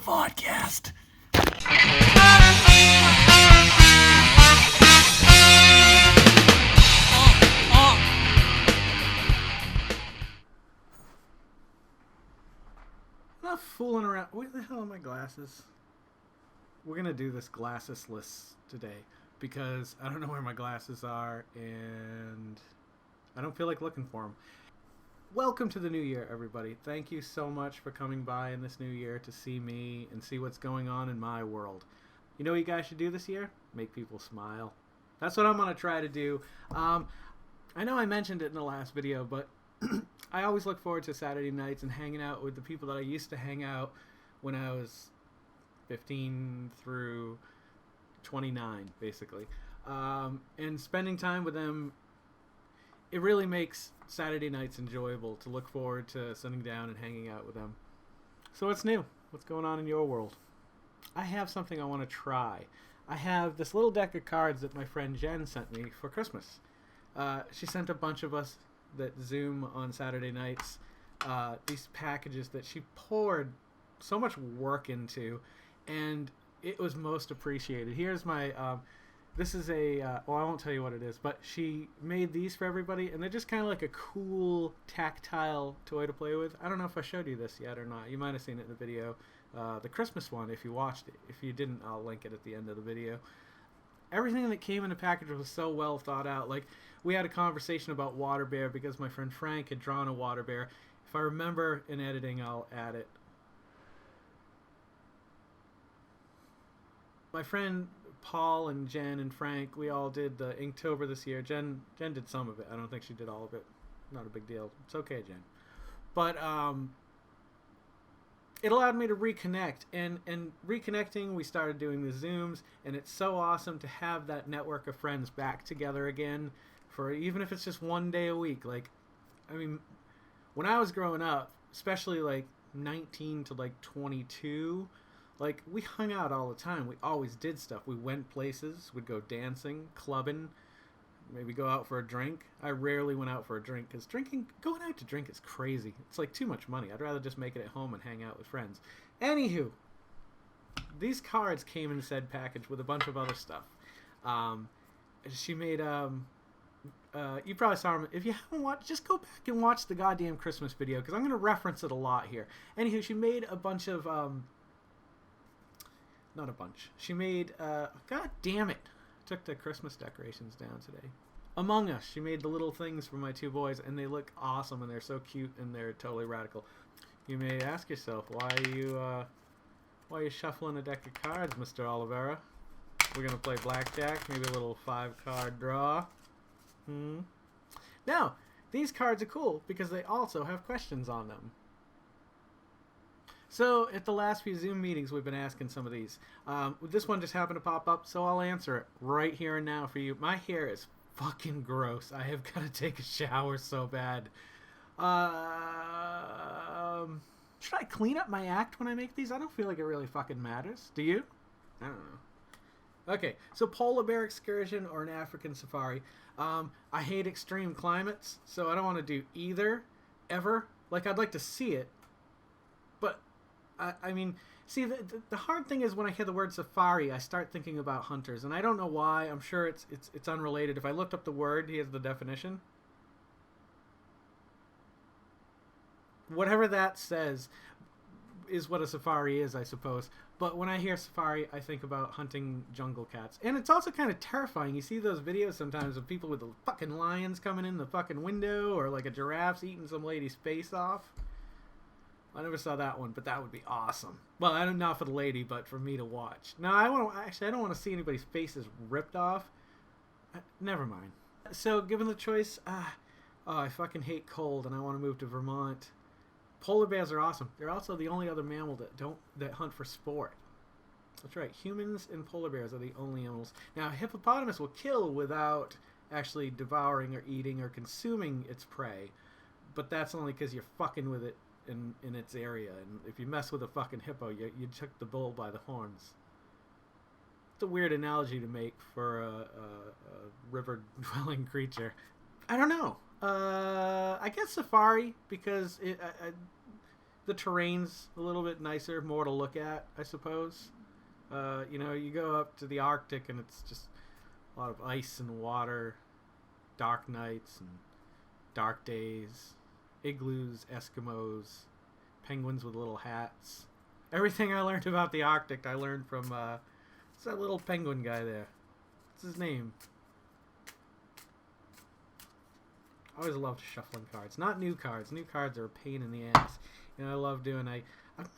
Vodkast. I'm not fooling around. Where the hell are my glasses? We're gonna do this glasses-less today because I don't know where my glasses are and I don't feel like looking for them. Welcome to the new year, everybody. Thank you so much for coming by in this new year to see me and see what's going on in my world. You know what you guys should do this year? Make people smile. That's what I'm going to try to do. I know I mentioned it in the last video, but I always look forward to Saturday nights and hanging out with the people that I used to hang out when I was 15 through 29, basically. And spending time with them, it really makes Saturday nights enjoyable to look forward to sitting down and hanging out with them. So what's new? What's going on in your world? I have something I want to try. I have this little deck of cards that my friend Jen sent me for Christmas. She sent a bunch of us that Zoom on Saturday nights these packages that she poured so much work into, and it was most appreciated. Here's my... this is a, well, I won't tell you what it is, but she made these for everybody, and they're just kind of like a cool tactile toy to play with. I don't know if I showed you this yet or not. You might have seen it in the video. The Christmas one, if you watched it. If you didn't, I'll link it at the end of the video. Everything that came in the package was so well thought out. Like, we had a conversation about water bear because my friend Frank had drawn a water bear. If I remember in editing, I'll add it. My friend Paul and Jen and Frank, we all did the Inktober this year. Jen did some of it. I don't think she did all of it. Not a big deal. It's okay, Jen. But it allowed me to reconnect. And reconnecting, we started doing the Zooms, and it's so awesome to have that network of friends back together again for even if it's just one day a week. Like, I mean, when I was growing up, especially like 19 to like 22, like, we hung out all the time. We always did stuff. We went places. We'd go dancing, clubbing, maybe go out for a drink. I rarely went out for a drink because going out to drink is crazy. It's like too much money. I'd rather just make it at home and hang out with friends. Anywho, these cards came in said package with a bunch of other stuff. She made, you probably saw them. If you haven't watched, just go back and watch the goddamn Christmas video because I'm going to reference it a lot here. Anywho, she made a bunch of, not a bunch. She made, god damn it. Took the Christmas decorations down today. Among Us. She made the little things for my two boys, and they look awesome, and they're so cute, and they're totally radical. You may ask yourself, why are you shuffling a deck of cards, Mr. Oliveira? We're going to play blackjack, maybe a little 5-card draw. Now, these cards are cool, because they also have questions on them. So, at the last few Zoom meetings, we've been asking some of these. This one just happened to pop up, so I'll answer it right here and now for you. My hair is fucking gross. I have got to take a shower so bad. Should I clean up my act when I make these? I don't feel like it really fucking matters. Do you? I don't know. Okay, so polar bear excursion or an African safari. I hate extreme climates, so I don't want to do either, ever. Like, I'd like to see it, but... I mean, see, the hard thing is when I hear the word safari, I start thinking about hunters, and I don't know why. I'm sure it's unrelated. If I looked up the word, here's the definition. Whatever that says is what a safari is, I suppose. But when I hear safari, I think about hunting jungle cats. And it's also kind of terrifying. You see those videos sometimes of people with the fucking lions coming in the fucking window, or like a giraffe's eating some lady's face off. I never saw that one, but that would be awesome. Well, I don't know for the lady, but for me to watch. No, I don't want to see anybody's faces ripped off. Never mind. So, given the choice, I fucking hate cold, and I want to move to Vermont. Polar bears are awesome. They're also the only other mammal that hunt for sport. That's right. Humans and polar bears are the only animals. Now, a hippopotamus will kill without actually devouring or eating or consuming its prey, but that's only because you're fucking with it in its area, and if you mess with a fucking hippo, you took the bull by the horns. It's a weird analogy to make for a river-dwelling creature. I don't know. I guess safari, because the terrain's a little bit nicer, more to look at, I suppose. You go up to the Arctic and it's just a lot of ice and water, dark nights and dark days, igloos, Eskimos, penguins with little hats. Everything I learned about the Arctic, I learned from it's that little penguin guy there. What's his name? I always loved shuffling cards. Not new cards. New cards are a pain in the ass. I love doing... I've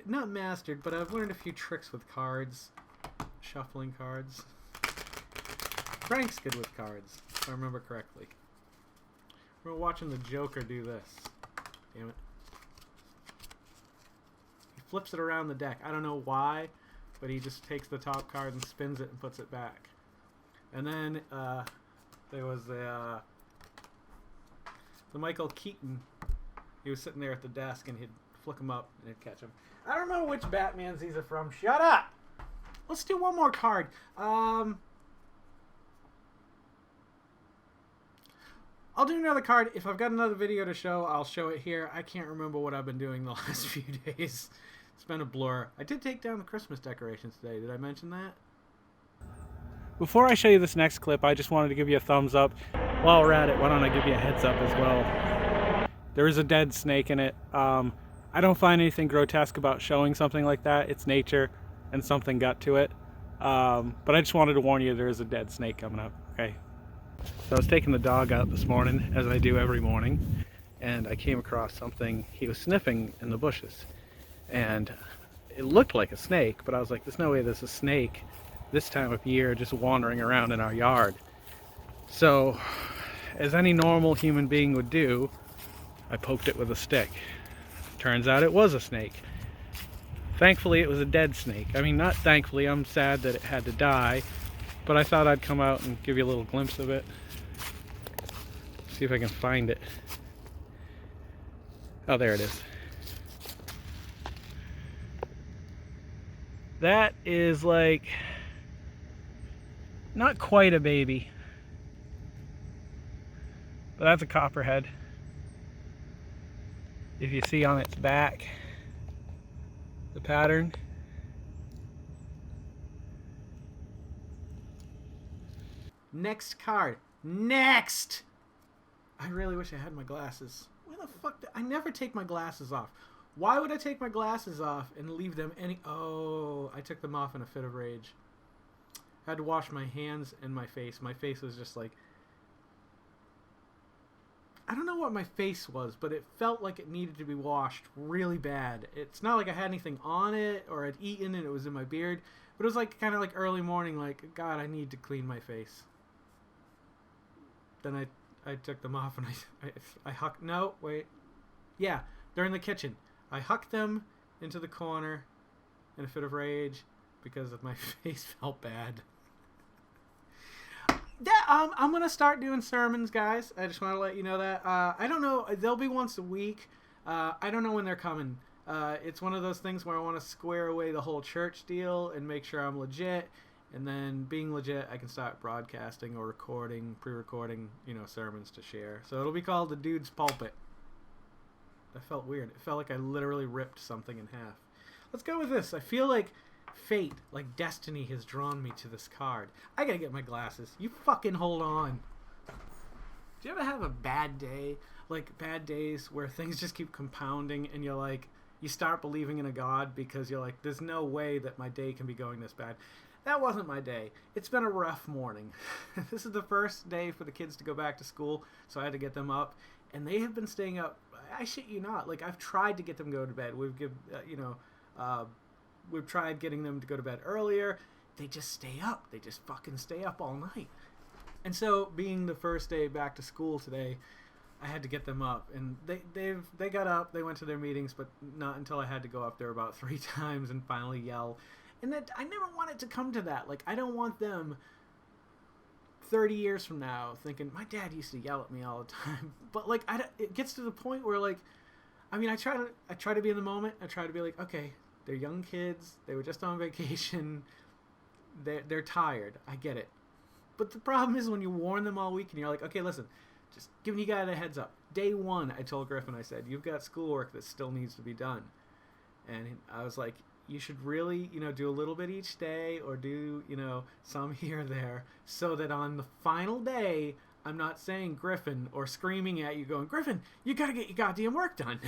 not mastered, but I've learned a few tricks with cards. Shuffling cards. Frank's good with cards, if I remember correctly. We're watching the Joker do this. Damn it. He flips it around the deck. I don't know why, but he just takes the top card and spins it and puts it back. And then there was the Michael Keaton. He was sitting there at the desk and he'd flick him up and he'd catch him. I don't know which Batmans these are from. Shut up! Let's do one more card. I'll do another card. If I've got another video to show, I'll show it here. I can't remember what I've been doing the last few days. It's been a blur. I did take down the Christmas decorations today. Did I mention that? Before I show you this next clip, I just wanted to give you a thumbs up. While we're at it, why don't I give you a heads up as well? There is a dead snake in it. I don't find anything grotesque about showing something like that. It's nature and something got to it. But I just wanted to warn you there is a dead snake coming up, okay? So I was taking the dog out this morning, as I do every morning, and I came across something. He was sniffing in the bushes, and it looked like a snake, but I was like, there's no way there's a snake this time of year just wandering around in our yard. So, as any normal human being would do, I poked it with a stick. Turns out it was a snake. Thankfully, it was a dead snake. I mean, not thankfully, I'm sad that it had to die, but I thought I'd come out and give you a little glimpse of it. See if I can find it. Oh, there it is. That is like, not quite a baby, but that's a copperhead. If you see on its back the pattern. Next card. Next! I really wish I had my glasses. Where the fuck I never take my glasses off. Why would I take my glasses off and leave them any... Oh, I took them off in a fit of rage. I had to wash my hands and my face. My face was just like... I don't know what my face was, but it felt like it needed to be washed really bad. It's not like I had anything on it or I'd eaten and it was in my beard, but it was like kind of like early morning, like, God, I need to clean my face. Then I took them off and I hucked... No, wait. Yeah, they're in the kitchen. I hucked them into the corner in a fit of rage because of my face felt bad. I'm going to start doing sermons, guys. I just want to let you know that. I don't know. They'll be once a week. I don't know when they're coming. It's one of those things where I want to square away the whole church deal and make sure I'm legit. And then being legit, I can start broadcasting or recording, pre-recording, sermons to share. So it'll be called The Dude's Pulpit. That felt weird. It felt like I literally ripped something in half. Let's go with this. I feel like fate, like destiny, has drawn me to this card. I gotta get my glasses. You fucking hold on. Do you ever have a bad day? Like bad days where things just keep compounding and you're like, you start believing in a God because you're like, there's no way that my day can be going this bad. That wasn't my day. It's been a rough morning. This is the first day for the kids to go back to school, so I had to get them up. And they have been staying up. I shit you not. Like, I've tried to get them to go to bed. We've tried getting them to go to bed earlier. They just stay up. They just fucking stay up all night. And so, being the first day back to school today, I had to get them up. And they got up. They went to their meetings, but not until I had to go up there about 3 times and finally yell. And that I never want it to come to that. Like, I don't want them 30 years from now thinking, my dad used to yell at me all the time. But, like, it gets to the point where, like, I mean, I try to be in the moment. I try to be like, okay, they're young kids. They were just on vacation. They're tired. I get it. But the problem is when you warn them all week and you're like, okay, listen, Just giving you guys a heads up. Day one, I told Griffin, I said, you've got schoolwork that still needs to be done. And I was like, you should really, do a little bit each day or do, some here or there so that on the final day, I'm not saying Griffin or screaming at you going, Griffin, you got to get your goddamn work done.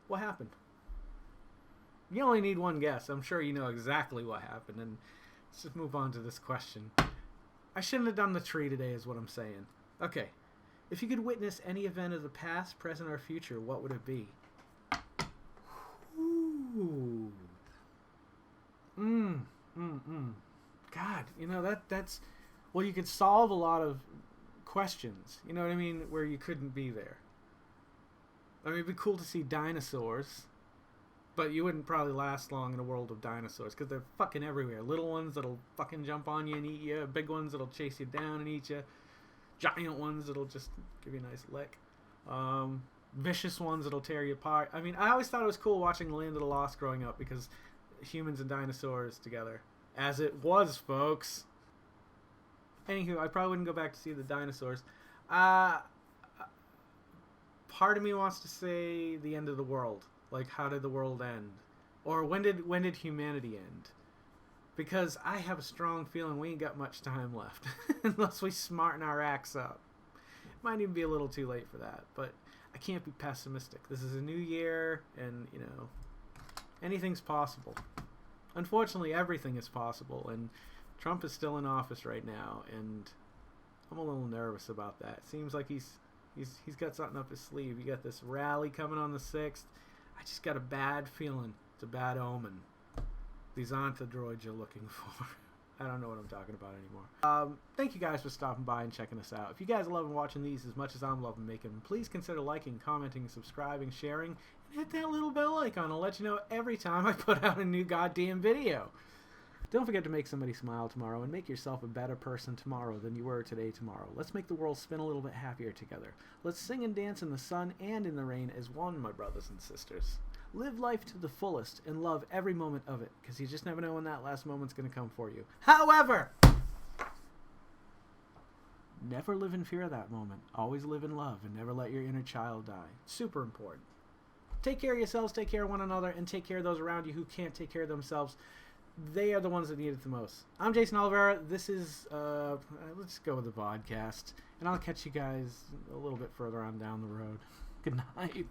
What happened? You only need one guess. I'm sure you know exactly what happened. And let's just move on to this question. I shouldn't have done the tree today is what I'm saying. Okay. If you could witness any event of the past, present, or future, what would it be? Ooh. God, that's... Well, you could solve a lot of questions. You know what I mean? Where you couldn't be there. I mean, it'd be cool to see dinosaurs. But you wouldn't probably last long in a world of dinosaurs because they're fucking everywhere. Little ones that'll fucking jump on you and eat you. Big ones that'll chase you down and eat you. Giant ones that'll just give you a nice lick. Vicious ones that'll tear you apart. I mean, I always thought it was cool watching Land of the Lost growing up because humans and dinosaurs together. As it was, folks. Anywho, I probably wouldn't go back to see the dinosaurs. Part of me wants to say the end of the world. Like, how did the world end? Or when did humanity end? Because I have a strong feeling we ain't got much time left. Unless we smarten our acts up. It might even be a little too late for that. But I can't be pessimistic. This is a new year, and, anything's possible. Unfortunately, everything is possible, and Trump is still in office right now, and I'm a little nervous about that. It seems like he's got something up his sleeve. You got this rally coming on the 6th. I just got a bad feeling. It's a bad omen. These aren't the droids you're looking for. I don't know what I'm talking about anymore. Thank you guys for stopping by and checking us out. If you guys are loving watching these as much as I'm loving making them, please consider liking, commenting, subscribing, sharing, and hit that little bell icon. I'll let you know every time I put out a new goddamn video. Don't forget to make somebody smile tomorrow and make yourself a better person tomorrow than you were today tomorrow. Let's make the world spin a little bit happier together. Let's sing and dance in the sun and in the rain as one, my brothers and sisters. Live life to the fullest and love every moment of it, because you just never know when that last moment's going to come for you. However, never live in fear of that moment. Always live in love and never let your inner child die. Super important. Take care of yourselves, take care of one another, and take care of those around you who can't take care of themselves. They are the ones that need it the most. I'm Jason Oliveira. This is, let's go with the Vodkast. And I'll catch you guys a little bit further on down the road. Good night.